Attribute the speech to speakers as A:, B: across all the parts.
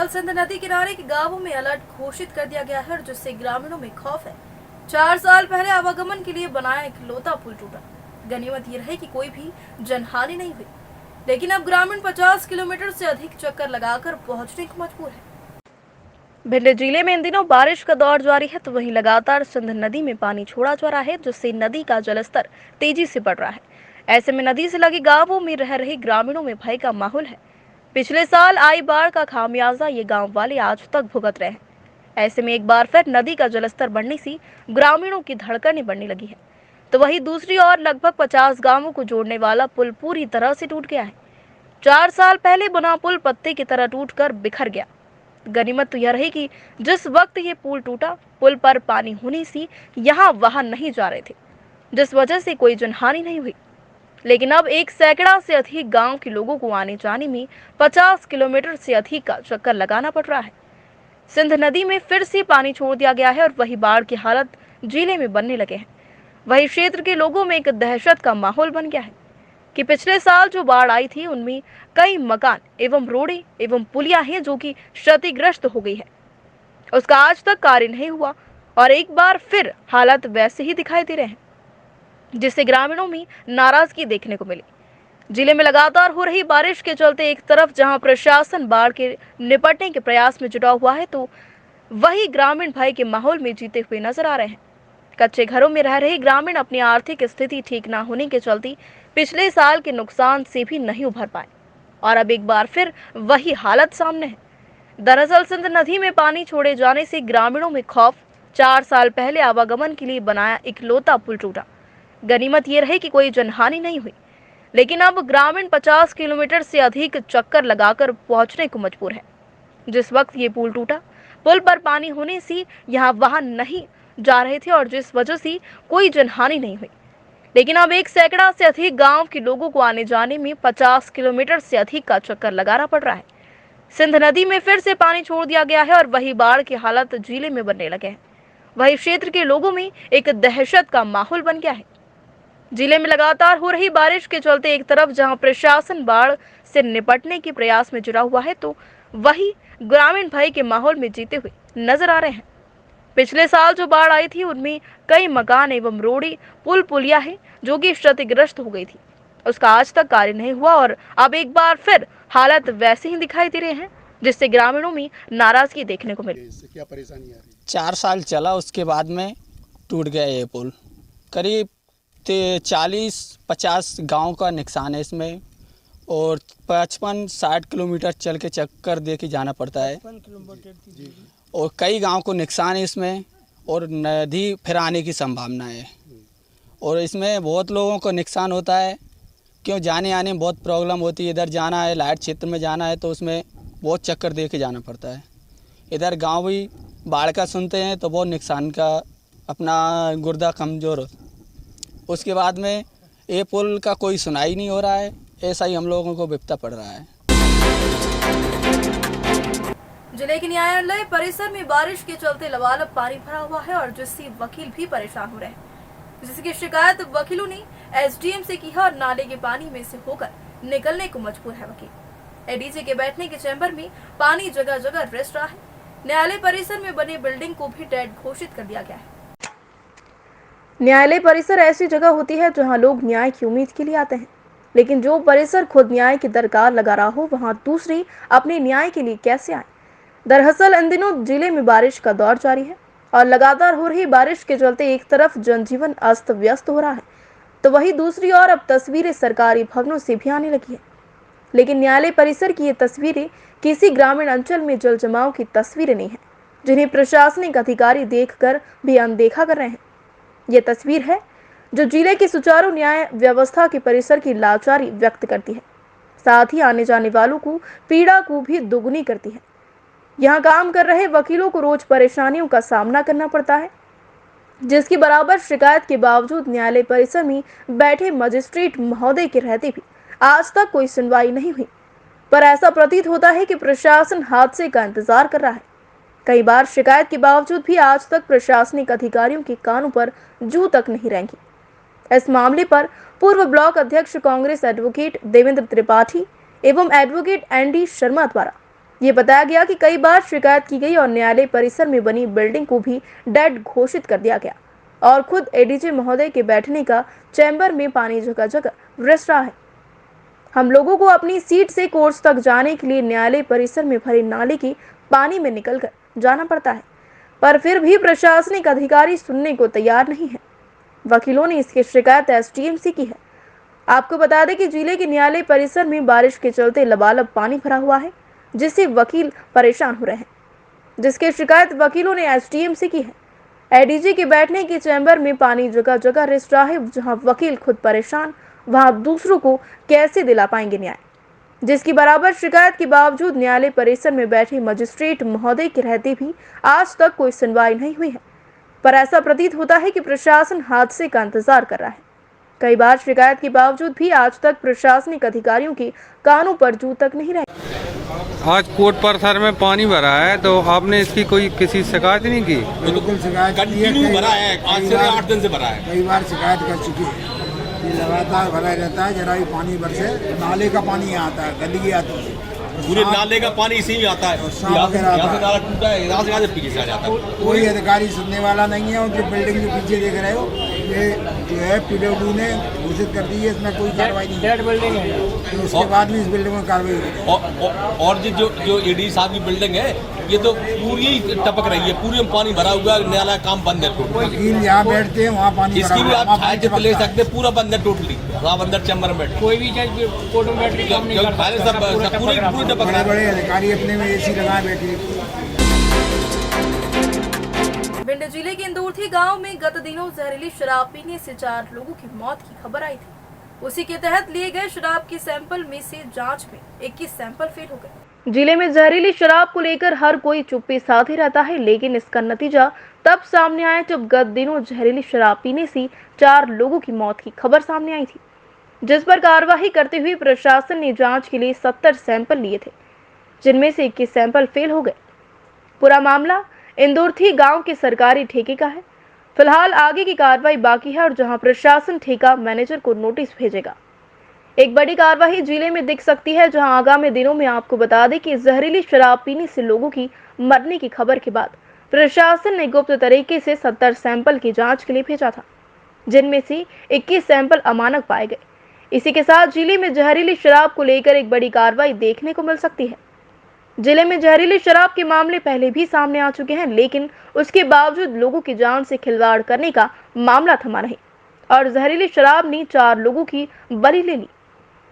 A: दरअसल सिंध नदी किनारे के गांवों में अलर्ट घोषित कर दिया गया है, जिससे ग्रामीणों में खौफ है। 4 साल पहले आवागमन के लिए बनाया इकलौता पुल टूटा। गनीमत ये रही कि कोई भी जनहानि नहीं हुई, लेकिन अब ग्रामीण 50 किलोमीटर से अधिक चक्कर लगाकर पहुंचने को मजबूर है। भिंड जिले में इन दिनों बारिश का दौर जारी है, तो वहीं लगातार सिंध नदी में पानी छोड़ा जा रहा है, जिससे नदी का जलस्तर तेजी से बढ़ रहा है। ऐसे में नदी से लगे गांवों में रह रहे ग्रामीणों में भय का माहौल है। पिछले साल आई बाढ़ का खामियाजा ये गांव वाले आज तक भुगत रहे हैं। ऐसे में एक बार फिर नदी का जलस्तर बढ़ने से ग्रामीणों की धड़कनें बढ़ने लगी है, तो वहीं दूसरी ओर लगभग 50 गांवों को जोड़ने वाला पुल पूरी तरह से टूट गया है। 4 साल पहले बना पुल पत्ते की तरह टूटकर बिखर गया। गनीमत तो यह रही कि जिस वक्त ये पुल टूटा, पुल पर पानी होने से यहाँ वाहन नहीं जा रहे थे, जिस वजह से कोई जनहानि नहीं हुई। लेकिन अब 1 सैकड़ा से अधिक गांव के लोगों को आने जाने में 50 किलोमीटर से अधिक का चक्कर लगाना पड़ रहा है। सिंध नदी में फिर से पानी छोड़ दिया गया है और वही बाढ़ की हालत जिले में बनने लगे हैं। वही क्षेत्र के लोगों में एक दहशत का माहौल बन गया है कि पिछले साल जो बाढ़ आई थी, उनमें कई मकान एवं रोडें एवं पुलियां हैं जो कि क्षतिग्रस्त हो गई है। उसका आज तक कार्य नहीं हुआ और एक बार फिर हालात वैसे ही दिखाई दे रहे हैं, जिससे ग्रामीणों में नाराजगी देखने को मिली। जिले में लगातार हो रही बारिश के चलते एक तरफ जहां प्रशासन बाढ़ के निपटने के प्रयास में जुटा हुआ है, तो वही ग्रामीण भय के माहौल में जीते हुए नजर आ रहे हैं। कच्चे घरों में रह रहे ग्रामीण अपनी आर्थिक स्थिति ठीक न होने के चलते पिछले साल के नुकसान से भी नहीं उभर पाए और अब एक बार फिर वही हालत सामने है। दरअसल सिंध नदी में पानी छोड़े जाने से ग्रामीणों में खौफ। 4 साल पहले आवागमन के लिए बनाया इकलौता पुल टूटा। गनीमत ये रही कि कोई जनहानि नहीं हुई, लेकिन अब ग्रामीण 50 किलोमीटर से अधिक चक्कर लगाकर पहुंचने को मजबूर है। जिस वक्त ये पुल टूटा, पुल पर पानी होने से यहाँ वाहन नहीं जा रहे थे और जिस वजह से कोई जनहानि नहीं हुई। लेकिन अब 1 सैकड़ा से अधिक गांव के लोगों को आने जाने में 50 किलोमीटर से अधिक का चक्कर लगाना पड़ रहा है। सिंध नदी में फिर से पानी छोड़ दिया गया है और वही बाढ़ की हालत जिले में बनने लगे हैं। वही क्षेत्र के लोगों में एक दहशत का माहौल बन गया है। जिले में लगातार हो रही बारिश के चलते एक तरफ जहां प्रशासन बाढ़ से निपटने के प्रयास में जुटा हुआ है, तो वही ग्रामीण भय के माहौल में जीते हुए नजर आ रहे हैं। पिछले साल जो बाढ़ आई थी, उनमें कई मकान एवं रोडें, पुल पुलिया है जो कि क्षतिग्रस्त हो गई थी। उसका आज तक कार्य नहीं हुआ और अब एक बार फिर हालत वैसे ही दिखाई दे रहे हैं, जिससे ग्रामीणों में नाराजगी देखने को मिली।
B: इससे क्या परेशानी आ रही है?
C: 4 साल चला, उसके बाद में टूट गया ये पुल। करीब 40-50 गांव का नुकसान है इसमें और 55-60 किलोमीटर चल के चक्कर दे के जाना पड़ता है और कई गांव को नुकसान है इसमें और नदी फिर आने की संभावना है और इसमें बहुत लोगों को नुकसान होता है। क्यों जाने आने में बहुत प्रॉब्लम होती है। इधर जाना है, लाइट क्षेत्र में जाना है, तो उसमें बहुत चक्कर दे के जाना पड़ता है। इधर गांव भी बाढ़ का सुनते हैं तो बहुत नुकसान का, अपना गुर्दा कमज़ोर हो। उसके बाद में ये पुल का कोई सुनाई नहीं हो रहा है। ऐसा ही हम लोगों को विपदा पड़ रहा है।
A: जिले के न्यायालय परिसर में बारिश के चलते लबालब पानी भरा हुआ है और जिससे वकील भी परेशान हो रहे हैं, जिसकी शिकायत वकीलों ने एसडीएम से की है और नाले के पानी में से होकर निकलने को मजबूर है वकील। एडीजे के बैठने के चैम्बर में पानी जगह जगह रिस रहा है। न्यायालय परिसर में बने बिल्डिंग को भी डेड घोषित कर दिया गया है। न्यायालय परिसर ऐसी जगह होती है जहां लोग न्याय की उम्मीद के लिए आते हैं, लेकिन जो परिसर खुद न्याय की दरकार लगा रहा हो, वहां दूसरी अपने न्याय के लिए कैसे आए। दरअसल इन दिनों जिले में बारिश का दौर जारी है और लगातार हो रही बारिश के चलते एक तरफ जनजीवन अस्त व्यस्त हो रहा है, तो वहीं दूसरी ओर अब तस्वीरें सरकारी भवनों से भी आने लगी है। लेकिन न्यायालय परिसर की ये तस्वीरें किसी ग्रामीण अंचल में जल जमाव की तस्वीरें नहीं है, जिन्हें प्रशासनिक अधिकारी देखकर भी अनदेखा कर रहे हैं। ये तस्वीर है जो जिले की सुचारू न्याय व्यवस्था के परिसर की लाचारी व्यक्त करती है, साथ ही आने जाने वालों को पीड़ा को भी दुगनी करती है। यहाँ काम कर रहे वकीलों को रोज परेशानियों का सामना करना पड़ता है, जिसकी बराबर शिकायत के बावजूद न्यायालय परिसर में बैठे मजिस्ट्रेट महोदय के रहते भी आज तक कोई सुनवाई नहीं हुई। पर ऐसा प्रतीत होता है कि प्रशासन हादसे का इंतजार कर रहा है। कई बार शिकायत के बावजूद भी आज तक प्रशासनिक अधिकारियों के कानों पर जू तक नहीं रेंगी। इस मामले पर पूर्व ब्लॉक अध्यक्ष कांग्रेस एडवोकेट देवेंद्र त्रिपाठी एवं एडवोकेट एनडी शर्मा द्वारा ये बताया गया कि कई बार शिकायत की गई और न्यायालय परिसर में बनी बिल्डिंग को भी डेड घोषित कर दिया गया और खुद एडीजे महोदय के बैठने का चैम्बर में पानी जगह जगह रिस रहा है। हम लोगों को अपनी सीट से कोर्स तक जाने के लिए न्यायालय परिसर में भरे नाले के पानी में निकलकर जाना पड़ता है, पर फिर भी प्रशासनिक अधिकारी सुनने को तैयार नहीं है। वकीलों ने इसकी शिकायत एसडीएम से की है। आपको बता दें कि जिले के न्यायालय परिसर में बारिश के चलते लबालब पानी भरा हुआ है, जिससे वकील परेशान हो रहे हैं, जिसकी शिकायत वकीलों ने एसडीएम से की है। एडीजे के बैठने के चैम्बर में पानी जगह जगह रिस रहा है। जहां वकील खुद परेशान, वहां दूसरों को कैसे दिला पाएंगे न्याय, जिसकी बराबर शिकायत के बावजूद न्यायालय परिसर में बैठे मजिस्ट्रेट महोदय के रहते भी आज तक कोई सुनवाई नहीं हुई है। पर ऐसा प्रतीत होता है कि प्रशासन हादसे का इंतजार कर रहा है। कई बार शिकायत के बावजूद भी आज तक प्रशासनिक अधिकारियों के कानों पर जू तक नहीं रहे।
B: आज कोट परिसर में पानी भरा है, तो आपने इसकी कोई किसी शिकायत नहीं की?
D: बिल्कुल शिकायत की है,
E: कंटिन्यू भरा है, 5 से 8 दिन से भरा है।
D: कई बार शिकायत कर चुकी है। ये लगातार भरा रहता है, जरा भी पानी बरसे नाले का पानी यहाँ आता है, गंदगी आती है,
E: पूरे नाले का पानी इसी में आता है। यहाँ से नाला टूटा है, यहाँ से पीछे से आ जाता है।
D: कोई अधिकारी सुनने वाला नहीं है। और जो बिल्डिंग जो पीछे देख रहे हो, ये जो है पीडब्ल्यू ने घोषित कर दी है, इसमें कोई कार्रवाई नहीं है। बिल्डिंग है, तो उसके बाद भी इस बिल्डिंग में कार्रवाई होगी।
E: और जो एडी साहब की बिल्डिंग है, ये तो पूरी टपक रही है, पूरी में पानी भरा हुआ है, नया काम बंद है टोटली।
D: वकील जहाँ बैठते हैं वहाँ पानी
E: इसकी भी आप छाया ले सकते हैं, पूरा बंद है टोटली। आप अंदर चैम्बर में बैठे,
F: कोई भी जज कोर्ट में बैठ के काम नहीं कर सकता।
E: पूरी टपक रहा
D: बड़े
E: है।
D: बड़े अधिकारी अपने में एसी लगाए बैठे।
A: भिंड जिले के इंदौरथी गांव में गत दिनों जहरीली शराब पीने से 4 लोगों की मौत की खबर आई थी। उसी के तहत लिए गए शराब के सैंपल में से जांच में 21 सैंपल फेल हो गए। जिले में जहरीली शराब को लेकर हर कोई चुप्पी साधे रहता है, लेकिन इसका नतीजा तब सामने आया जब गत दिनों जहरीली शराब पीने से 4 लोगों की मौत की खबर सामने आई थी, जिस पर कार्यवाही करते हुए प्रशासन ने जांच के लिए 70 सैंपल लिए थे, जिनमें से 21 सैंपल फेल हो गए। पूरा मामला इंदौरथी गांव के सरकारी ठेके का है। फिलहाल आगे की कार्रवाई बाकी है और जहां प्रशासन ठेका मैनेजर को नोटिस भेजेगा। एक बड़ी कार्रवाई जिले में दिख सकती है, जहां आगामी दिनों में आपको बता दें कि जहरीली शराब पीने से लोगों की मरने की खबर के बाद प्रशासन ने गुप्त तरीके से 70 सैंपल की जांच के लिए भेजा था, जिनमें से 21 सैंपल अमानक पाए गए। इसी के साथ जिले में जहरीली शराब को लेकर एक बड़ी कार्रवाई देखने को मिल सकती है। जिले में जहरीली शराब के मामले पहले भी सामने आ चुके हैं, लेकिन उसके बावजूद लोगों की जान से खिलवाड़ करने का मामला थमा नहीं और जहरीली शराब ने 4 लोगों की बलि ले ली।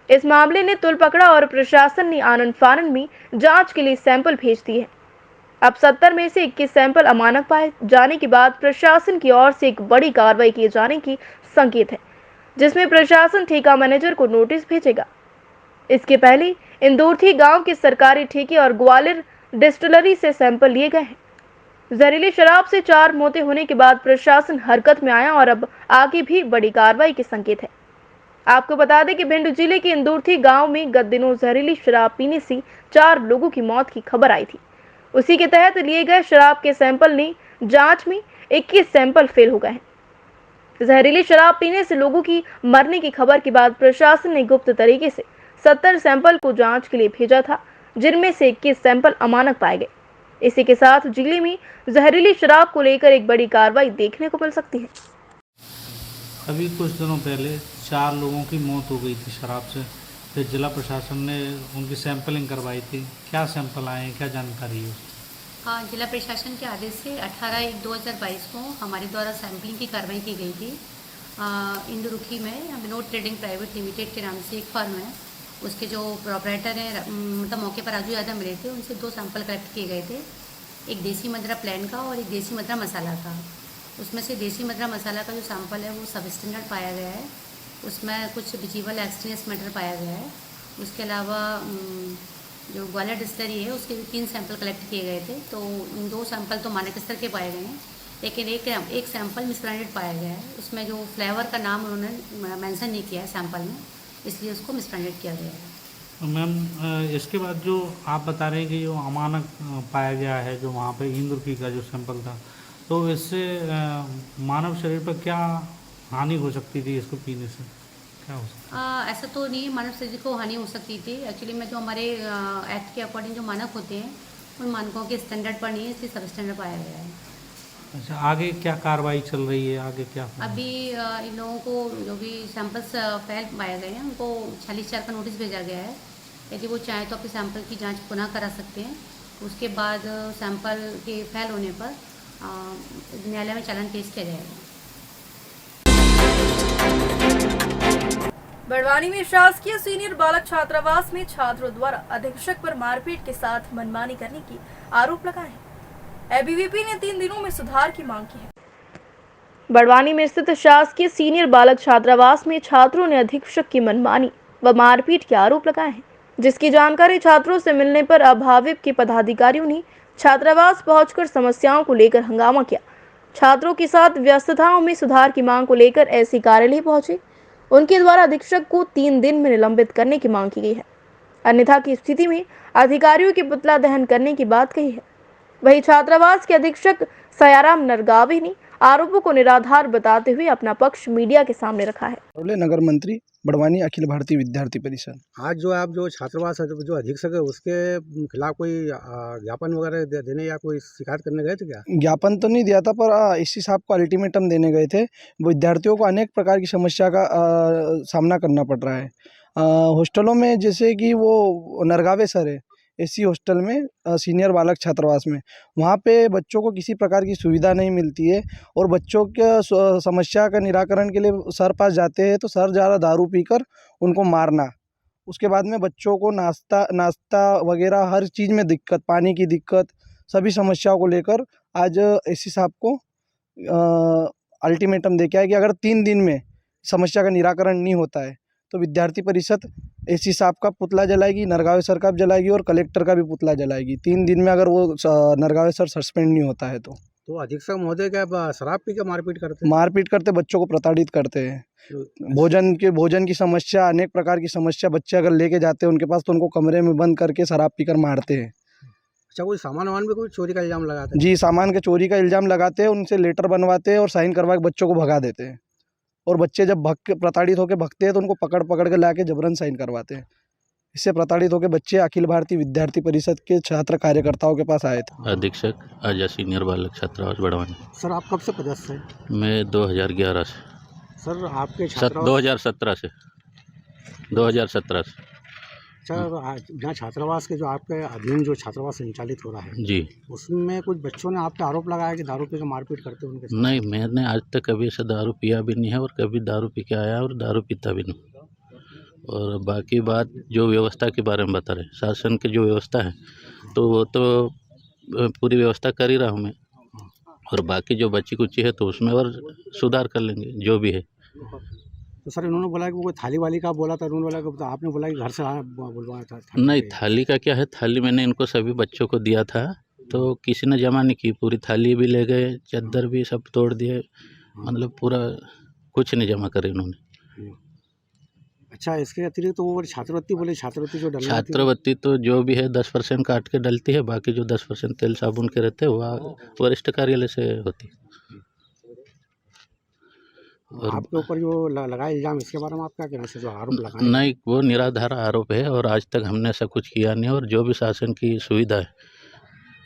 A: इस मामले ने तुल पकड़ा और प्रशासन ने आनन फानन में जांच के लिए सैंपल भेज दिए हैं। अब 70 में से 21 सैंपल अमानक पाए जाने के बाद प्रशासन की ओर से एक बड़ी कार्रवाई किए जाने की संकेत है, जिसमें प्रशासन ठेका मैनेजर को नोटिस भेजेगा। इसके पहले इंदौरथी गांव के सरकारी ठेके और ग्वालियर डिस्टिलरी से सैंपल लिए गए हैं। जहरीली शराब से 4 मौतें होने के बाद प्रशासन हरकत में आया और अब आगे भी बड़ी कार्रवाई के संकेत है। आपको बता दें कि भिंड जिले के इंदौरथी गांव में गत दिनों जहरीली शराब पीने से 4 लोगों की मौत की खबर आई थी। उसी के तहत लिए गए शराब के सैंपल ने जांच में 21 सैंपल फेल हो गए हैं। जहरीली शराब पीने से लोगों की मरने की खबर के बाद प्रशासन ने गुप्त तरीके से 70 सैंपल को जांच के लिए भेजा था, जिनमें से 21 सैंपल अमानक पाए गए। इसी के साथ जिले में जहरीली शराब को लेकर एक बड़ी कार्रवाई देखने को मिल सकती है।
F: अभी कुछ दिनों पहले 4 लोगों की मौत हो गई थी शराब से, फिर जिला प्रशासन ने उनकी सैंपलिंग करवाई थी। क्या सैंपल आए हैं, क्या जानकारी है?
G: हाँ, जिला प्रशासन के आदेश से 18/1/2022 को हमारे द्वारा सैंपलिंग की कार्रवाई की गई थी। इंदौरथी में विनोद ट्रेडिंग प्राइवेट लिमिटेड के नाम से एक फर्म है, उसके जो प्रोपराइटर हैं मतलब मौके पर राजू यादव मिले थे, उनसे 2 सैंपल कलेक्ट किए गए थे, एक देसी मदरा प्लान का और एक देसी मदरा मसाला का। उसमें से देसी मदरा मसाला का जो सैंपल है वो सब स्टैंडर्ड पाया गया है, उसमें कुछ विजिबल एक्सट्रेनियस मैटर पाया गया है। उसके अलावा जो ग्वालियर डिस्टिलरी है उसके भी 3 सैंपल कलेक्ट किए गए थे, तो उन 2 सैंपल तो मानक स्तर के पाए गए हैं, लेकिन एक सैंपल मिसब्रांडेड पाया गया है। उसमें जो फ्लेवर का नाम उन्होंने मेंशन नहीं किया है सैंपल में, इसलिए उसको मिसब्रांडेड किया गया है।
F: मैम, इसके बाद जो आप बता रहे हैं कि जो अमानक पाया गया है, जो वहाँ पे इंदौरथी का जो सैंपल था, तो इससे मानव शरीर पर क्या हानि हो सकती थी इसको पीने से? क्या हो सकता
G: ऐसा तो नहीं, मानव शरीर को हानि हो सकती थी। एक्चुअली में जो हमारे एक्ट के अकॉर्डिंग जो मानक होते हैं उन मानकों के स्टैंडर्ड पर नहीं है, इसलिए सब स्टैंडर्ड पाया गया है।
F: अच्छा, आगे क्या कार्रवाई चल रही है, आगे क्या होगा?
G: अभी इन लोगों को जो भी सैंपल्स फेल पाए गए हैं उनको 46(4) का नोटिस भेजा गया है। यदि वो चाहें तो अपने सैंपल की जांच पुनः करा सकते हैं। उसके बाद सैंपल के फेल होने पर न्यायालय में चालान पेश किया जाएगा।
A: बड़वानी में शासकीय सीनियर बालक छात्रावास में छात्रों द्वारा अधीक्षक पर मारपीट के साथ मनमानी करने की आरोप लगाए हैं। एबीवीपी ने 3 दिनों में सुधार की मांग की है। बड़वानी में स्थित शासकीय सीनियर बालक छात्रावास में छात्रों ने अधीक्षक की मनमानी व मारपीट के आरोप लगाए हैं, जिसकी जानकारी छात्रों से मिलने पर अभाविप के पदाधिकारियों ने छात्रावास पहुंचकर समस्याओं को लेकर हंगामा किया। छात्रों के साथ व्यस्तताओं में सुधार की मांग को लेकर एससी कार्यालय पहुंचे। उनके द्वारा अधीक्षक को 3 दिन में निलंबित करने की मांग की गई है, अन्यथा की स्थिति में अधिकारियों के पुतला दहन करने की बात कही है। वहीं छात्रावास के अधीक्षक सयाराम नरगावी ने आरोपों को निराधार बताते हुए अपना पक्ष मीडिया के सामने रखा है।
H: नगर मंत्री बड़वानी अखिल भारतीय विद्यार्थी परिषद। आज जो आप जो छात्रावास जो अधीक्षक है उसके खिलाफ कोई ज्ञापन वगैरह देने या कोई शिकायत करने गए थे क्या? ज्ञापन तो नहीं दिया था, पर एससी साहब को अल्टीमेटम देने गए थे। विद्यार्थियों को अनेक प्रकार की समस्या का सामना करना पड़ रहा है। हॉस्टलों में जैसे कि वो नरगावे सर है एससी हॉस्टल में, सीनियर बालक छात्रावास में, वहाँ पे बच्चों को किसी प्रकार की सुविधा नहीं मिलती है और बच्चों के समस्या का निराकरण के लिए सर पास जाते हैं तो सर ज़्यादा दारू पीकर उनको मारना, उसके बाद में बच्चों को नाश्ता वगैरह हर चीज़ में दिक्कत, पानी की दिक्कत, सभी समस्याओं को लेकर आज एससी साहब को अल्टीमेटम दे के आए कि अगर 3 दिन में समस्या का निराकरण नहीं होता है तो विद्यार्थी परिषद एससी साहब का पुतला जलाएगी, नरगावे सर का भी जलाएगी और कलेक्टर का भी पुतला जलाएगी। 3 दिन में अगर वो नरगावे सर सस्पेंड नहीं होता है तो अधीक्षक महोदय क्या शराब पी के मारपीट करते बच्चों को प्रताड़ित करते हैं। भोजन की समस्या, अनेक प्रकार की समस्या, बच्चे अगर लेके जाते हैं उनके पास तो उनको कमरे में बंद करके शराब पीकर मारते हैं। अच्छा, कोई सामान वामान भी कोई चोरी का इल्ज़ाम लगाते हैं? जी, सामान के चोरी का इल्ज़ाम लगाते हैं, उनसे लेटर बनवाते हैं और साइन करवा के बच्चों को भगा देते हैं। और बच्चे जब प्रताड़ित होकर भगते हैं तो उनको पकड़ के लाके जबरन साइन करवाते हैं। इससे प्रताड़ित होकर बच्चे अखिल भारतीय विद्यार्थी परिषद के छात्र कार्यकर्ताओं के पास आए थे।
I: अधीक्षक आजा सीनियर बालक छात्रावास बड़वानी।
H: सर, आप कब से पदस्थ हैं?
I: मैं 2011 से।
H: सर, आपके
I: 2017 से। 2017 से।
H: अच्छा, जहाँ छात्रावास के जो आपके अधीन जो छात्रावास संचालित हो रहा है
I: जी,
H: उसमें कुछ बच्चों ने आप पे आरोप लगाया कि दारू पी के मारपीट करते हैं उनके साथ?
I: नहीं, मैंने आज तक कभी ऐसा दारू पिया भी नहीं है और कभी दारू पी के आया और दारू पीता भी नहीं। और बाकी बात जो व्यवस्था के बारे में बता रहे, शासन की जो व्यवस्था है तो वो तो पूरी व्यवस्था कर ही रहा हूँ मैं, और बाकी जो बची कुची है तो उसमें और सुधार कर लेंगे जो भी है।
H: तो सर, इन्होंने बोला कि वो कोई थाली वाली का बोला था, उन्होंने बोला कि तो आपने बोला कि घर से बुलवाया था।
I: नहीं, थाली का क्या है, थाली मैंने इनको सभी बच्चों को दिया था तो किसी ने जमा नहीं की, पूरी थाली भी ले गए, चादर भी सब तोड़ दिए, मतलब पूरा कुछ नहीं जमा करे इन्होंने।
H: अच्छा, इसके अतिरिक्त तो वो छात्रवृत्ति बोले, छात्रवृत्ति जो डलती,
I: छात्रवृत्ति तो जो भी है 10% काट के डलती है, बाकी जो 10% तेल साबुन के रहते हैं वह वरिष्ठ कार्यालय से होती है।
H: और आपके ऊपर जो लगाया इल्जाम, इसके बारे में आप क्या कहना चाहिए, जो आरोप लगाए?
I: नहीं, वो निराधार आरोप है और आज तक हमने ऐसा कुछ किया नहीं, और जो भी शासन की सुविधा है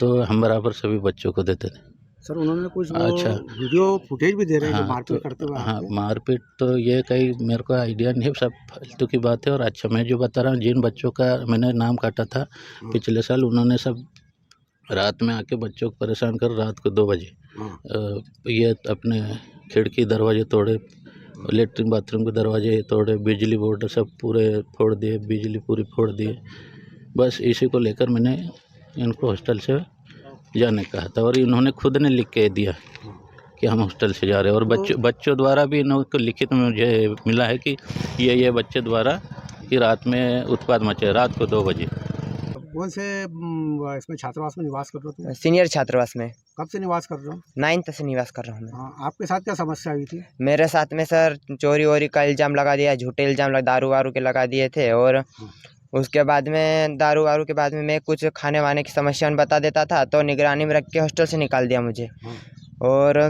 I: तो हम बराबर सभी बच्चों को देते थे।
H: सर, उन्होंने कुछ
I: अच्छा
H: वीडियो फुटेज भी दे रहे हैं
I: हाँ,
H: मारपीट करते हुए।
I: हाँ, मारपीट तो ये कहीं मेरे को आइडिया नहीं है, सब फालतू की बात है। और अच्छा, मैं जो बता रहा हूँ, जिन बच्चों का मैंने नाम काटा था पिछले साल, उन्होंने सब रात में आके बच्चों को परेशान कर, रात को 2 बजे ये अपने खिड़की दरवाजे तोड़े, लेटरिन बाथरूम के दरवाजे तोड़े, बिजली बोर्ड सब पूरे फोड़ दिए, बिजली पूरी फोड़ दिए। बस इसी को लेकर मैंने इनको हॉस्टल से जाने कहा था, और इन्होंने खुद ने लिख के दिया कि हम हॉस्टल से जा रहे हैं। और बच्चों द्वारा भी इनको लिखित में मुझे मिला है कि ये बच्चे द्वारा कि रात में उत्पात मचे, रात को 2 बजे।
H: कौन से इसमें छात्रावास में निवास कर रहे हो?
J: सीनियर छात्रावास में।
H: कब से निवास कर रहे हो?
J: 9th से निवास कर रहा हूँ मैं।
H: आपके साथ क्या समस्या हुई थी?
J: मेरे साथ में सर चोरी वोरी का इल्ज़ाम लगा दिया, झूठे इल्ज़ाम दारू वारू के लगा दिए थे, और उसके बाद में दारू वारू के बाद में मैं कुछ खाने वाने की समस्या बता देता था तो निगरानी में रख के हॉस्टल से निकाल दिया मुझे, और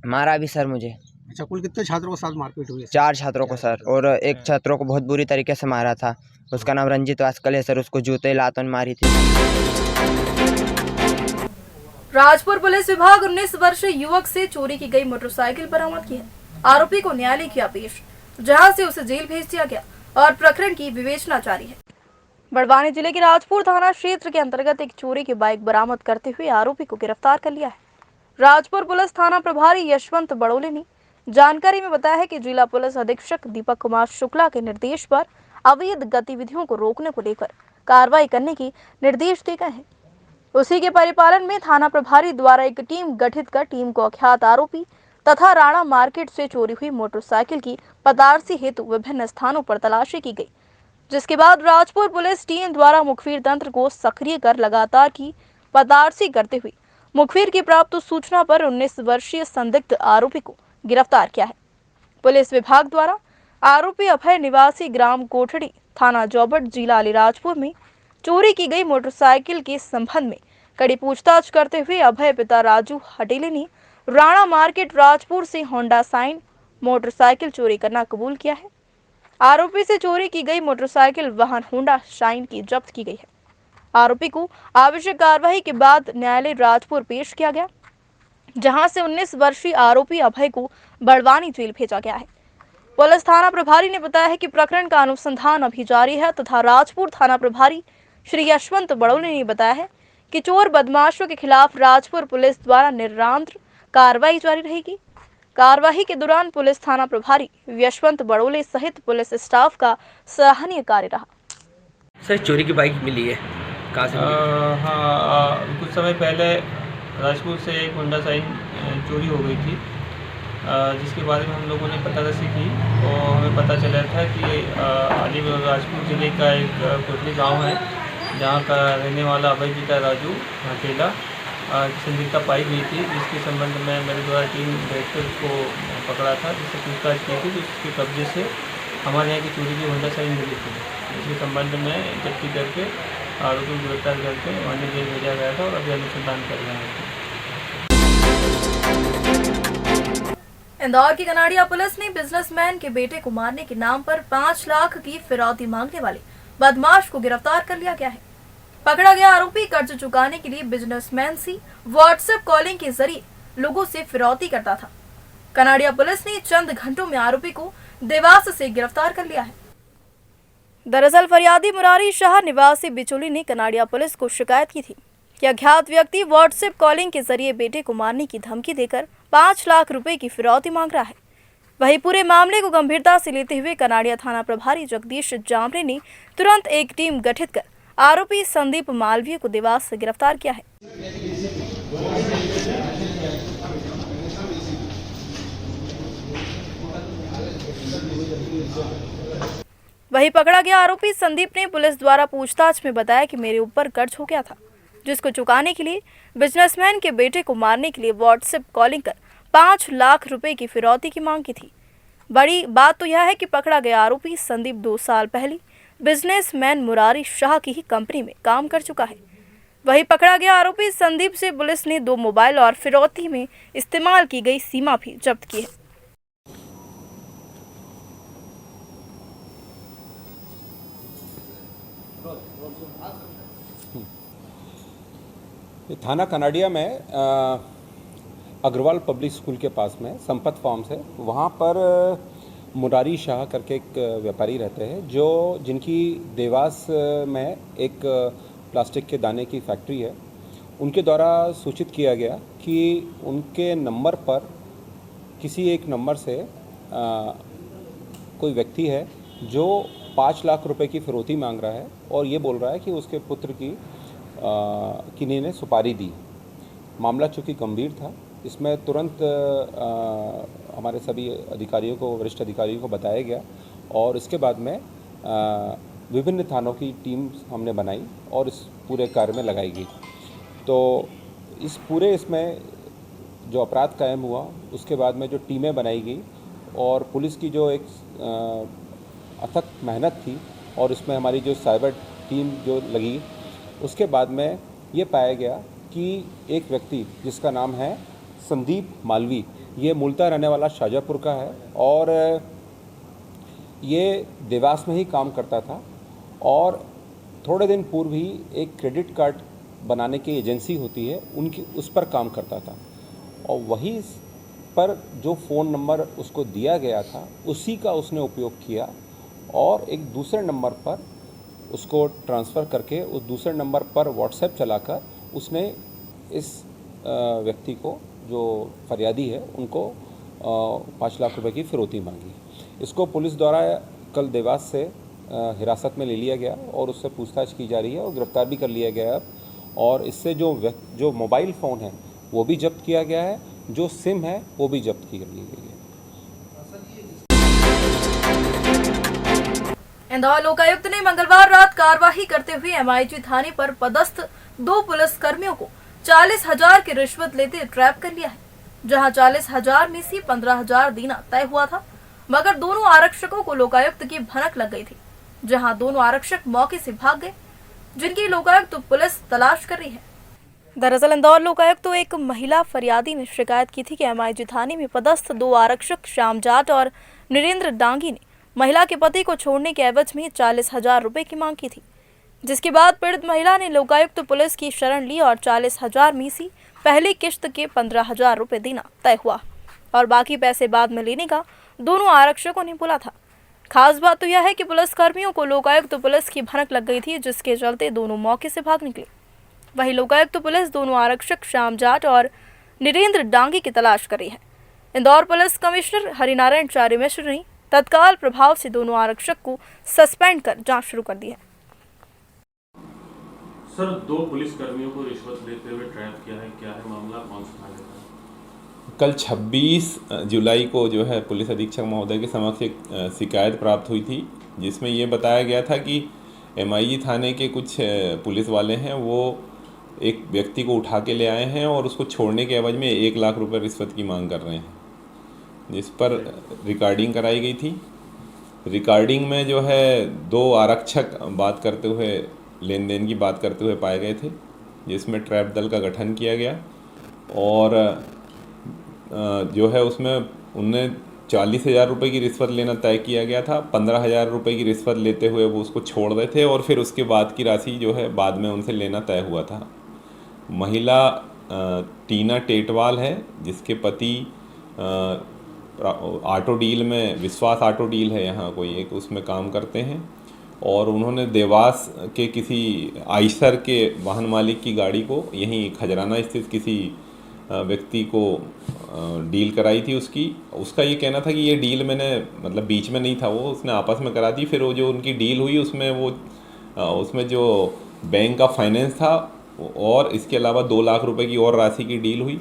J: मारा भी सर मुझे।
H: अच्छा, कुल कितने छात्रों के साथ मारपीट हुई है?
J: 4 छात्रों को सर, और एक छात्रों को बहुत बुरी तरीके से मारा था। उसका नाम रंजीत वास्कल है सर, उसको जूते लातों ने मारी थी।
A: राजपुर पुलिस विभाग 19 वर्षीय युवक से चोरी की गई मोटरसाइकिल बरामद की है। आरोपी को न्यायालय किया पेश, जहां से उसे जेल भेज दिया गया और प्रकरण की विवेचना जारी है। बड़वानी जिले के राजपुर थाना क्षेत्र के अंतर्गत एक चोरी की बाइक बरामद करते हुए आरोपी को गिरफ्तार कर लिया है। राजपुर पुलिस थाना प्रभारी यशवंत बड़ोले ने जानकारी में बताया है कि जिला पुलिस अधीक्षक दीपक कुमार शुक्ला के निर्देश पर अवैध गतिविधियों को रोकने को लेकर कार्रवाई करने के निर्देश दिए गए हैं। उसी के परिपालन में थाना प्रभारी द्वारा एक टीम गठित कर टीम को अज्ञात आरोपी तथा राणा मार्केट से चोरी हुई मोटरसाइकिल की पतारसी हेतु विभिन्न स्थानों पर तलाशी की गई, जिसके बाद राजपुर पुलिस टीम द्वारा मुखबिर तंत्र को सक्रिय कर लगातार की पतारसी करते हुए मुखबिर की प्राप्त सूचना पर 19 वर्षीय संदिग्ध आरोपी को गिरफ्तार किया है। पुलिस विभाग द्वारा आरोपी अभय निवासी ग्राम कोठड़ी थाना जौबट जिला अलीराजपुर में चोरी की गई मोटरसाइकिल के संबंध में कड़ी पूछताछ करते हुए अभय पिता राजू हटेले ने राणा मार्केट राजपुर से होंडा साइन मोटरसाइकिल चोरी करना कबूल किया है। आरोपी से चोरी की गई मोटरसाइकिल वाहन होंडा शाइन की जब्त की गई है। आरोपी को आवश्यक कार्रवाई के बाद न्यायालय राजपुर पेश किया गया, जहां से 19 वर्षीय आरोपी अभय को बड़वानी जेल भेजा गया है। पुलिस थाना प्रभारी ने बताया है कि प्रकरण का अनुसंधान अभी जारी है तथा राजपुर थाना प्रभारी श्री यशवंत बड़ोले ने बताया है कि चोर बदमाशों के खिलाफ राजपुर पुलिस द्वारा निरंतर कार्रवाई जारी रहेगी। कार्यवाही के दौरान पुलिस थाना प्रभारी यशवंत बड़ोले सहित पुलिस स्टाफ का सराहनीय कार्य रहा।
K: सर, चोरी की बाइक मिली है, कहाँ से मिली?
L: हाँ, कुछ समय पहले राजपुर से एक होंडा साइन चोरी हो गई थी, जिसके बारे में हम लोगों ने पतादसी की और हमें पता चला था कि अलीगढ़ राजपुर ज़िले का एक कोटली गांव है, जहां का रहने वाला अभय पिता राजू अकेला संदिग्धता पाई गई थी, जिसके संबंध में मेरे द्वारा टीम बैठकर उसको पकड़ा था, जिससे पूछताछ की थी। तो उसके कब्जे से हमारे यहाँ की चोरी की होंडा साइन मिली थी। इसके संबंध में जब्ती करके आरोपी को गिरफ्तार करके वाणी जेल भेजा गया था और अभी अनुसंधान कर रहे हैं।
A: इंदौर की कनाड़िया पुलिस ने बिजनेसमैन के बेटे को मारने के नाम पर 5 लाख की फिरौती मांगने वाले बदमाश को गिरफ्तार कर लिया गया है। पकड़ा गया आरोपी कर्ज चुकाने के लिए बिजनेसमैन से व्हाट्सएप कॉलिंग के जरिए लोगों से फिरौती करता था। कनाड़िया पुलिस ने चंद घंटों में आरोपी को देवास से गिरफ्तार कर लिया है। दरअसल फरियादी मुरारी शाह निवासी बिचौली ने कनाड़िया पुलिस को शिकायत की थी कि अज्ञात व्यक्ति व्हाट्सएप कॉलिंग के जरिए बेटे को मारने की धमकी देकर 5 लाख रुपए की फिरौती मांग रहा है। वहीं पूरे मामले को गंभीरता से लेते हुए कनाड़िया थाना प्रभारी जगदीश जामरे ने तुरंत एक टीम गठित कर आरोपी संदीप मालवीय को देवास से गिरफ्तार किया है। वहीं पकड़ा गया आरोपी संदीप ने पुलिस द्वारा पूछताछ में बताया कि मेरे ऊपर कर्ज हो गया था, जिसको चुकाने के लिए बिजनेसमैन के बेटे को मारने के लिए व्हाट्सएप कॉलिंग कर 5 लाख रुपए की फिरौती की मांग की थी। बड़ी बात तो यह है कि पकड़ा गया आरोपी संदीप 2 साल पहले बिजनेसमैन मुरारी शाह की ही कंपनी में काम कर चुका है। वहीं पकड़ा गया आरोपी संदीप से पुलिस ने 2 मोबाइल और फिरौती में इस्तेमाल की गई सीमा भी जब्त की है।
M: थाना कनाड़िया में अग्रवाल पब्लिक स्कूल के पास में संपत फार्म्स है, वहाँ पर मुरारी शाह करके एक व्यापारी रहते हैं, जो जिनकी देवास में एक प्लास्टिक के दाने की फैक्ट्री है। उनके द्वारा सूचित किया गया कि उनके नंबर पर किसी एक नंबर से कोई व्यक्ति है जो 5 लाख रुपए की फिरौती मांग रहा है और ये बोल रहा है कि उसके पुत्र की किन्हीं ने सुपारी दी। मामला चूँकि गंभीर था, इसमें तुरंत हमारे सभी अधिकारियों को, वरिष्ठ अधिकारियों को बताया गया और इसके बाद में विभिन्न थानों की टीम हमने बनाई और इस पूरे कार्य में लगाई गई। तो इस पूरे इसमें जो अपराध कायम हुआ, उसके बाद में जो टीमें बनाई गई और पुलिस की जो एक अथक मेहनत थी और इसमें हमारी जो साइबर टीम जो लगी, उसके बाद में ये पाया गया कि एक व्यक्ति जिसका नाम है संदीप मालवी, ये मूलतः रहने वाला शाजापुर का है और ये देवास में ही काम करता था और थोड़े दिन पूर्व ही एक क्रेडिट कार्ड बनाने की एजेंसी होती है उनकी, उस पर काम करता था और वही पर जो फ़ोन नंबर उसको दिया गया था उसी का उसने उपयोग किया और एक दूसरे नंबर पर उसको ट्रांसफ़र करके उस दूसरे नंबर पर व्हाट्सएप चलाकर उसने इस व्यक्ति को, जो फरियादी है, उनको 5 लाख रुपए की फिरौती मांगी। इसको पुलिस द्वारा कल देवास से हिरासत में ले लिया गया और उससे पूछताछ की जा रही है और गिरफ्तार भी कर लिया गया है और इससे जो मोबाइल फ़ोन है वो भी जब्त किया गया है, जो सिम है वो भी जब्त की ली गई है।
A: इंदौर लोकायुक्त ने मंगलवार रात कार्रवाई करते हुए एमआईजी थाने पर पदस्थ 2 पुलिस कर्मियों को 40,000 की रिश्वत लेते ट्रैप कर लिया है, जहां 40,000 में से 15,000 देना तय हुआ था, मगर दोनों आरक्षकों को लोकायुक्त की भनक लग गई थी, जहां दोनों आरक्षक मौके से भाग गए, जिनकी लोकायुक्त पुलिस तलाश कर रही है। दरअसल इंदौर लोकायुक्त तो एक महिला फरियादी ने शिकायत की थी कि एमआईजी थाने में पदस्थ 2 आरक्षक श्याम जाट और नरेंद्र डांगी ने महिला के पति को छोड़ने के एवज में 40,000 रुपए की मांग की थी, जिसके बाद पीड़ित महिला ने लोकायुक्त पुलिस की शरण ली और 40,000 में से पहली किश्त के 15,000 रुपए देना तय हुआ और बाकी पैसे बाद में लेने का दोनों आरक्षकों ने बोला था। खास बात तो यह है कि पुलिस कर्मियों को लोकायुक्त पुलिस की भनक लग गई थी, जिसके चलते दोनों मौके से भाग निकले। वहीं लोकायुक्त पुलिस दोनों आरक्षक श्याम जाट और नरेंद्र डांगी की तलाश कर रही है। इंदौर पुलिस कमिश्नर हरिनारायण चार्य मिश्र ने तत्काल प्रभाव से दोनों आरक्षक को सस्पेंड कर जांच शुरू कर दी है।
N: सर, 2 पुलिस कर्मियों को रिश्वत लेते हुए ट्रैप किया है, क्या है मामला, कौन सा थाने का?
O: कल 26 जुलाई को जो है पुलिस अधीक्षक महोदय के समक्ष एक शिकायत प्राप्त हुई थी, जिसमें ये बताया गया था कि एमआईजी थाने के कुछ पुलिस वाले हैं, वो एक व्यक्ति को उठा के ले आए हैं और उसको छोड़ने के एवज में 1 लाख रुपए रिश्वत की मांग कर रहे हैं, जिस पर रिकॉर्डिंग कराई गई थी। रिकॉर्डिंग में जो है 2 आरक्षक बात करते हुए, लेन देन की बात करते हुए पाए गए थे, जिसमें ट्रैप दल का गठन किया गया और जो है उसमें उनने 40,000 रुपये की रिश्वत लेना तय किया गया था। 15,000 रुपये की रिश्वत लेते हुए वो उसको छोड़ रहे थे और फिर उसके बाद की राशि जो है बाद में उनसे लेना तय हुआ था। महिला टीना टेटवाल है, जिसके पति ऑटो डील में, विश्वास ऑटो डील है यहाँ कोई एक, उसमें काम करते हैं और उन्होंने देवास के किसी आइसर के वाहन मालिक की गाड़ी को यहीं खजराना स्थित किसी व्यक्ति को डील कराई थी उसका ये कहना था कि ये डील मैंने, मतलब बीच में नहीं था वो, उसने आपस में करा दी। फिर वो जो उनकी डील हुई उसमें जो बैंक का फाइनेंस था और इसके अलावा 2 लाख रुपए की और राशि की डील हुई,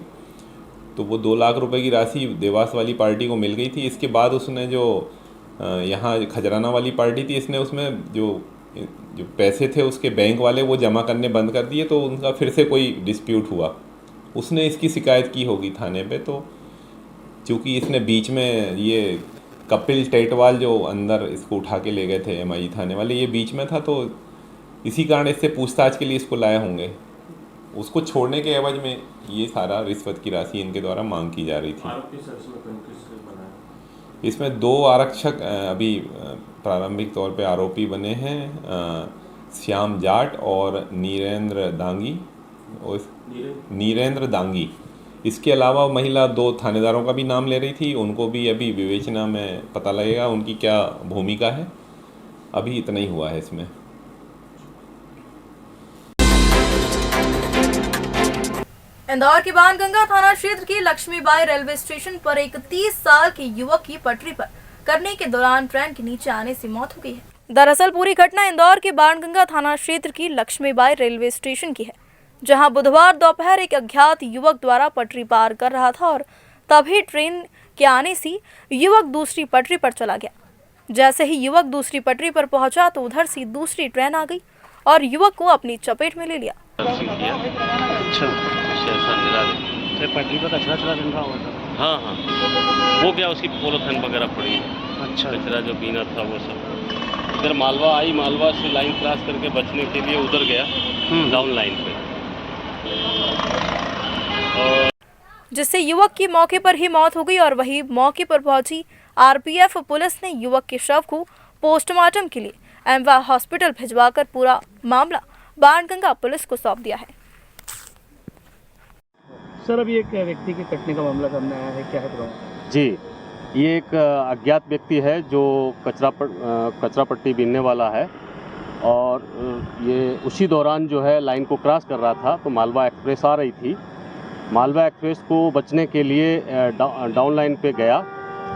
O: तो वो 2 लाख रुपए की राशि देवास वाली पार्टी को मिल गई थी। इसके बाद उसने जो यहाँ खजराना वाली पार्टी थी, इसने उसमें जो पैसे थे उसके बैंक वाले वो जमा करने बंद कर दिए, तो उनका फिर से कोई डिस्प्यूट हुआ। उसने इसकी शिकायत की होगी थाने पे, तो चूँकि इसने बीच में ये कपिल टेटवाल जो अंदर इसको उठा के ले गए थे एमआईजी थाने वाले, ये बीच में था, तो इसी कारण इससे पूछताछ के लिए इसको लाए होंगे। उसको छोड़ने के एवज में ये सारा रिश्वत की राशि इनके द्वारा मांग की जा रही थी। इसमें 2 आरक्षक अभी प्रारंभिक तौर पे आरोपी बने हैं, श्याम जाट और नीरेंद्र दांगी। इसके अलावा महिला 2 थानेदारों का भी नाम ले रही थी, उनको भी अभी विवेचना में पता लगेगा उनकी क्या भूमिका है। अभी इतना ही हुआ है इसमें।
A: इंदौर के बाणगंगा थाना क्षेत्र के लक्ष्मीबाई रेलवे स्टेशन पर एक 30 साल के युवक की पटरी पर करने के दौरान ट्रेन के नीचे आने से मौत हो गई है। दरअसल पूरी घटना इंदौर के बाणगंगा थाना क्षेत्र की लक्ष्मीबाई रेलवे स्टेशन की है, जहां बुधवार दोपहर एक अज्ञात युवक द्वारा पटरी पार कर रहा था और तभी ट्रेन के आने से युवक दूसरी पटरी पर चला गया। जैसे ही युवक दूसरी पटरी पर पहुंचा तो उधर से दूसरी ट्रेन आ गई और युवक को अपनी चपेट में ले लिया।
P: पटरी पर कचरा रहा हुआ था।
N: हाँ, वो क्या उसकी पॉलीथिन वगैरह पड़ी। अच्छा, कचरा जो पीना था वो सब। इधर मालवा आई, मालवा से लाइन क्रॉस करके बचने के लिए उधर गया डाउन लाइन पे। और
A: जिससे युवक की मौके पर ही मौत हो गई और वही मौके पर पहुंची आरपीएफ पुलिस ने युवक के शव को पोस्टमार्टम के लिए एमवा हॉस्पिटल भिजवाकर पूरा मामला बाणगंगा पुलिस को सौंप दिया है।
P: सर, अभी एक व्यक्ति के कटने का मामला सामने आया है, क्या है प्रॉब्लम?
N: जी, ये एक अज्ञात व्यक्ति है जो कचरा पट्टी बीनने वाला है और ये उसी दौरान जो है लाइन को क्रॉस कर रहा था तो मालवा एक्सप्रेस आ रही थी। मालवा एक्सप्रेस को बचने के लिए डाउन लाइन पे गया,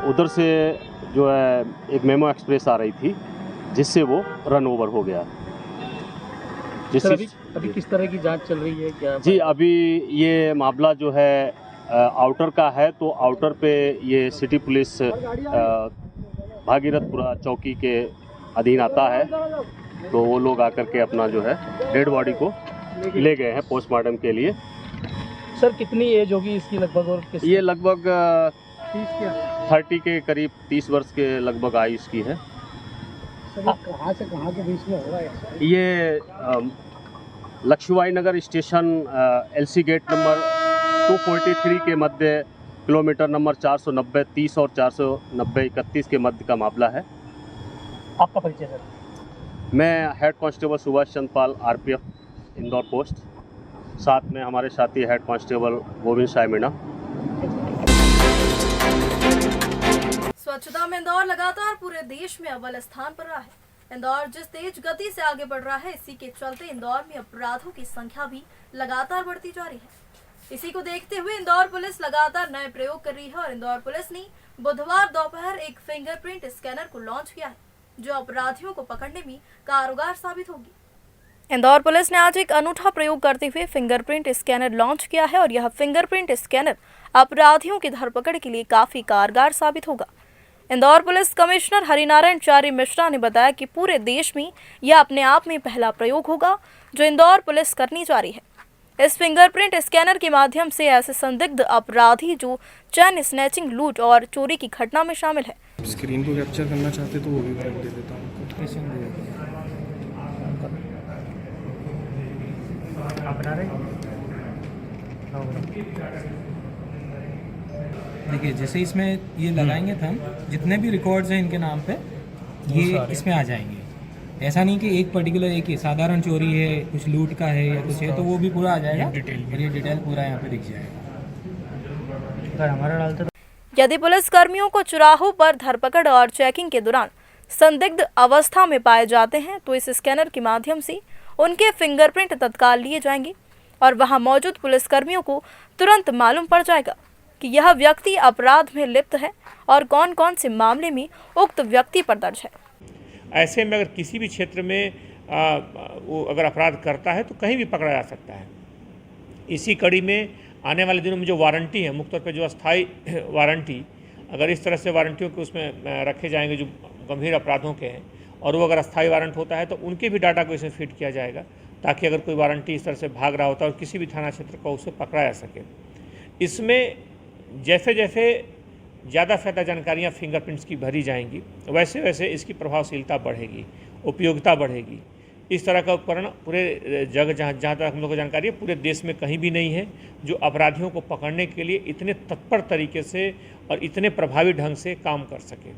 N: उधर से जो है एक मेमो एक्सप्रेस आ रही थी जिससे वो रन ओवर हो गया।
P: सर, अभी किस तरह की जांच चल रही है क्या?
N: जी, अभी ये मामला जो है आउटर का है तो आउटर पे ये सिटी पुलिस भागीरथपुरा चौकी के अधीन आता है तो वो लोग आकर के अपना जो है डेड बॉडी को ले गए हैं पोस्टमार्टम के लिए।
P: सर, कितनी एज होगी इसकी लगभग? और
N: ये लगभग 30 के करीब 30 वर्ष के लगभग आयु इसकी है।
P: कहाँ से कहाँ के बीच में हो रहा है?
N: ये लक्ष्मीबाई नगर स्टेशन एलसी गेट नंबर 243 के मध्य किलोमीटर नंबर 490 30 और 490 31 के मध्य का मामला है।
P: आपका परिचय सर?
N: मैं head constable Subhash Chandra Pal RPF Indore post, साथ में हमारे साथी हेड कांस्टेबल गोविंद साय मीणा।
A: स्वच्छता में इंदौर लगातार पूरे देश में अव्वल स्थान पर रहा है। इंदौर जिस तेज गति से आगे बढ़ रहा है, इसी के चलते इंदौर में अपराधों की संख्या भी लगातार बढ़ती जा रही है। इसी को देखते हुए इंदौर पुलिस लगातार नए प्रयोग कर रही है और इंदौर पुलिस ने बुधवार दोपहर एक फिंगरप्रिंट स्कैनर को लॉन्च किया है जो अपराधियों को पकड़ने में कारगर साबित होगी। इंदौर पुलिस ने आज एक अनूठा प्रयोग करते हुए फिंगरप्रिंट स्कैनर लॉन्च किया है और यह फिंगरप्रिंट स्कैनर अपराधियों की धरपकड़ के लिए काफी कारगर साबित होगा। इंदौर पुलिस कमिश्नर हरिनारायण चारी मिश्रा ने बताया कि पूरे देश में यह अपने आप में पहला प्रयोग होगा जो इंदौर पुलिस करने जा रही है। इस फिंगरप्रिंट स्कैनर के माध्यम से ऐसे संदिग्ध अपराधी जो चैन स्नैचिंग, लूट और चोरी की घटना में शामिल है।
H: स्क्रीन को कैप्चर करना चाहते तो वो भी मैं दे देता हूँ।
Q: देखिए, जैसे इसमें ये लगाएंगे तो हम जितने भी रिकॉर्ड्स हैं इनके नाम पे ये इसमें आ जाएंगे। ऐसा नहीं कि एक पर्टिकुलर एक ही साधारण चोरी है, कुछ लूट का है या कुछ है तो वो भी पूरा आ जाएगा और ये डिटेल पूरा यहाँ पे दिख जाएगा। अगर हमारा डालते
A: यदि पुलिस कर्मियों को चौराहों पर धरपकड़ और चेकिंग के दौरान संदिग्ध अवस्था में पाए जाते हैं तो इस स्कैनर के माध्यम से उनके फिंगरप्रिंट तत्काल लिए जाएंगे और वहां मौजूद पुलिसकर्मियों को तुरंत मालूम पड़ जाएगा कि यह व्यक्ति अपराध में लिप्त है और कौन कौन से मामले में उक्त व्यक्ति पर दर्ज है।
R: ऐसे में अगर किसी भी क्षेत्र में वो अगर अपराध करता है तो कहीं भी पकड़ा जा सकता है। इसी कड़ी में आने वाले दिनों में जो वारंटी है, मुख्य तौर पर जो अस्थाई वारंटी, अगर इस तरह से वारंटियों के उसमें रखे जाएंगे जो गंभीर अपराधों के हैं और वो अगर अस्थाई वारंट होता है तो उनके भी डाटा को इसमें फिट किया जाएगा ताकि अगर कोई वारंटी इस तरह से भाग रहा होता है और किसी भी थाना क्षेत्र को उसे पकड़ा जा सके। इसमें जैसे जैसे ज़्यादा से ज़्यादा जानकारियाँ फिंगरप्रिंट्स की भरी जाएंगी वैसे वैसे इसकी प्रभावशीलता बढ़ेगी, उपयोगिता बढ़ेगी। इस तरह का उपकरण पूरे जगह जहाँ तक हम लोग को जानकारी है पूरे देश में कहीं भी नहीं है जो अपराधियों को पकड़ने के लिए इतने तत्पर तरीके से और इतने प्रभावी ढंग से काम कर सके।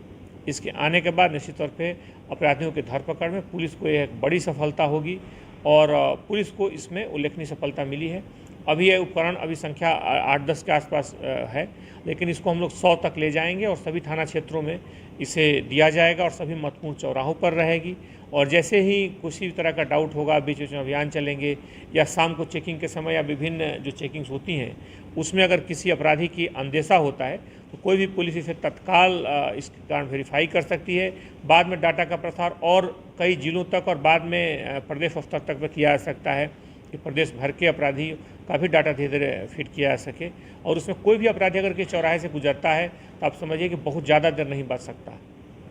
R: इसके आने के बाद निश्चित तौर पे अपराधियों की धरपकड़ में पुलिस को एक बड़ी सफलता होगी और पुलिस को इसमें उल्लेखनीय सफलता मिली है। अभी यह उपकरण अभी संख्या 8-10 के आसपास है, लेकिन इसको हम लोग 100 तक ले जाएंगे और सभी थाना क्षेत्रों में इसे दिया जाएगा और सभी महत्वपूर्ण चौराहों पर रहेगी। और जैसे ही किसी तरह का डाउट होगा, बीच बीच में अभियान चलेंगे या शाम को चेकिंग के समय या विभिन्न जो चेकिंग्स होती हैं उसमें अगर किसी अपराधी की अंदेशा होता है तो कोई भी पुलिस इसे तत्काल इस कारण वेरीफाई कर सकती है। बाद में डाटा का प्रसार और कई जिलों तक और बाद में प्रदेश स्तर तक पर किया जा सकता है कि प्रदेश भर के अपराधी का भी डाटा धीरे धीरे फिट किया जा सके। और उसमें कोई भी अपराधी अगर किसी चौराहे से गुजरता है तो आप समझिए कि बहुत ज़्यादा देर नहीं बच सकता,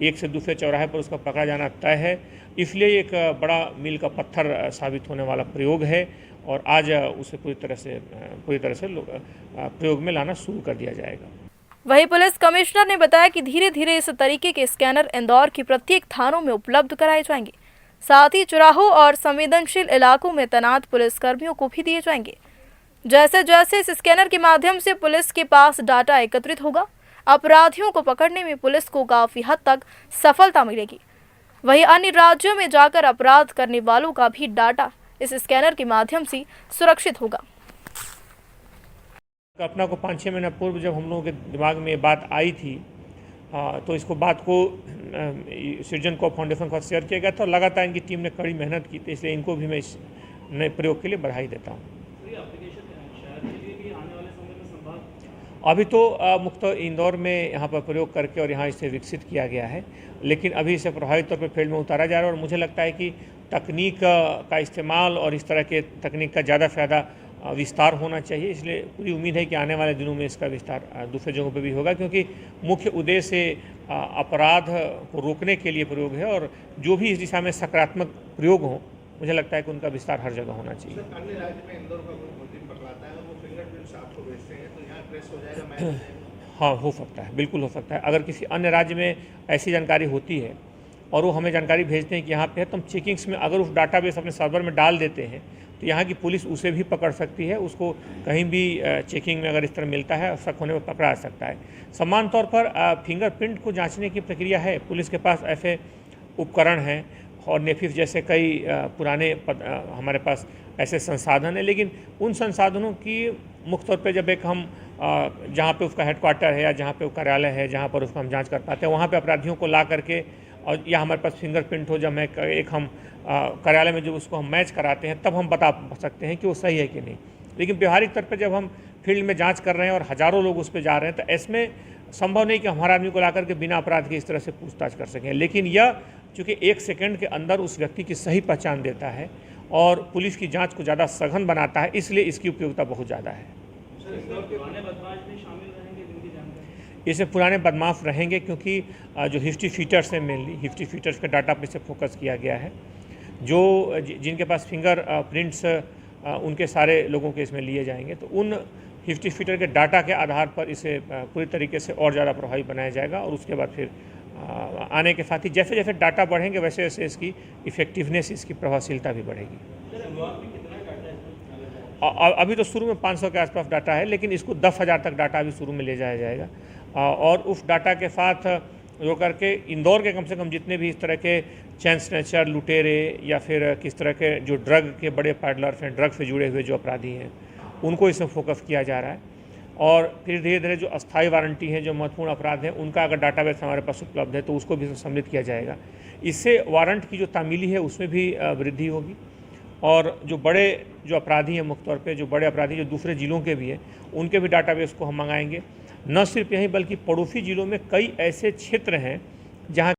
R: एक से दूसरे चौराहे पर उसका पकड़ा जाना तय है। इसलिए एक बड़ा मील का पत्थर साबित होने वाला प्रयोग है और आज उसे पूरी तरह से प्रयोग में लाना शुरू कर दिया जाएगा।
A: वहीं पुलिस कमिश्नर ने बताया कि धीरे धीरे इस तरीके के स्कैनर इंदौर की प्रत्येक थानों में उपलब्ध कराए जाएंगे। साथ ही चौराहों और संवेदनशील इलाकों में तैनात पुलिसकर्मियों को भी दिए जाएंगे। जैसे जैसे इस स्कैनर के माध्यम से पुलिस के पास डाटा एकत्रित होगा, अपराधियों को पकड़ने में पुलिस को काफी हद तक सफलता मिलेगी। वहीं अन्य राज्यों में जाकर अपराध करने वालों का भी डाटा इस स्कैनर के माध्यम से सुरक्षित होगा।
R: घटना को 5-6 महीना पूर्व जब हम लोगों के दिमाग में ये बात आई थी तो इसको बात को सृजन को फाउंडेशन को शेयर किया गया था और लगातार इनकी टीम ने कड़ी मेहनत की थी, इसलिए इनको भी मैं इस नए प्रयोग के लिए बधाई देता हूँ। अभी तो मुख्य इंदौर में यहाँ पर प्रयोग करके और यहाँ इसे विकसित किया गया है, लेकिन अभी इसे प्रभावी तौर पर फील्ड में उतारा जा रहा है और मुझे लगता है कि तकनीक का इस्तेमाल और इस तरह के तकनीक का ज़्यादा से ज़्यादा विस्तार होना चाहिए। इसलिए पूरी उम्मीद है कि आने वाले दिनों में इसका विस्तार दूसरे जगहों पर भी होगा, क्योंकि मुख्य उद्देश्य अपराध को रोकने के लिए प्रयोग है और जो भी इस दिशा में सकारात्मक प्रयोग हो, मुझे लगता है कि उनका विस्तार हर जगह होना चाहिए। हाँ, हो सकता है, बिल्कुल हो सकता है। अगर किसी अन्य राज्य में ऐसी जानकारी होती है और वो हमें जानकारी भेजते हैं कि यहाँ पे है, तो हम चेकिंग्स में अगर उस डाटाबेस अपने सर्वर में डाल देते हैं तो यहाँ की पुलिस उसे भी पकड़ सकती है, उसको कहीं भी चेकिंग में अगर इस तरह मिलता है शक होने पर पकड़ा सकता है। समान तौर पर फिंगरप्रिंट को जांचने की प्रक्रिया है, पुलिस के पास ऐसे उपकरण हैं और नेफिस जैसे कई पुराने हमारे पास ऐसे संसाधन हैं, लेकिन उन संसाधनों की मुख्य तौर पे जब एक हम जहाँ पे उसका हेडक्वार्टर है या जहाँ पे वो कार्यालय है जहाँ पर उसको हम जांच कर पाते हैं, वहाँ पे अपराधियों को ला करके और या हमारे पास फिंगरप्रिंट हो, जब मैं एक हम कार्यालय में जब उसको हम मैच कराते हैं तब हम बता सकते हैं कि वो सही है कि नहीं। लेकिन व्यवहारिक तौर पर जब हम फील्ड में जाँच कर रहे हैं और हज़ारों लोग उस पर जा रहे हैं तो इसमें संभव नहीं कि हमारे आदमी को ला करके बिना अपराध के इस तरह से पूछताछ कर सकें। लेकिन यह चूँकि 1 सेकंड के अंदर उस व्यक्ति की सही पहचान देता है और पुलिस की जांच को ज़्यादा सघन बनाता है, इसलिए इसकी उपयोगिता बहुत ज़्यादा है। इसमें पुराने बदमाश रहेंगे क्योंकि जो हिस्ट्री फीचर्स हैं, मेनली हिस्ट्री फीचर्स के डाटा पे से फोकस किया गया है। जो जिनके पास फिंगर प्रिंट्स उनके सारे लोगों के इसमें लिए जाएंगे, तो उन हिस्ट्री फीचर के डाटा के आधार पर इसे पूरी तरीके से और ज़्यादा प्रभावी बनाया जाएगा और उसके बाद फिर आने के साथ ही जैसे जैसे डाटा बढ़ेंगे वैसे वैसे इसकी इफ़ेक्टिवनेस, इसकी प्रभावशीलता भी बढ़ेगी। अभी तो शुरू में 500 के आसपास डाटा है, लेकिन इसको 10,000 तक डाटा अभी शुरू में ले जाया जाएगा और उस डाटा के साथ जो करके इंदौर के कम से कम जितने भी इस तरह के चैन स्नैचर, लुटेरे या फिर किस तरह के जो ड्रग के बड़े पैडलर्स हैं, ड्रग से जुड़े हुए जो अपराधी हैं, उनको इसमें फोकस किया जा रहा है। और फिर धीरे धीरे जो अस्थायी वारंटी हैं, जो महत्वपूर्ण अपराध हैं, उनका अगर डाटाबेस हमारे पास उपलब्ध है तो उसको भी सम्मिलित किया जाएगा। इससे वारंट की जो तामीली है उसमें भी वृद्धि होगी और जो बड़े जो अपराधी हैं, मुख्य तौर पे जो बड़े अपराधी जो दूसरे ज़िलों के भी हैं, उनके भी डाटाबेस को हम मंगाएंगे। न सिर्फ यहीं बल्कि पड़ोसी ज़िलों में कई ऐसे क्षेत्र हैं जहाँ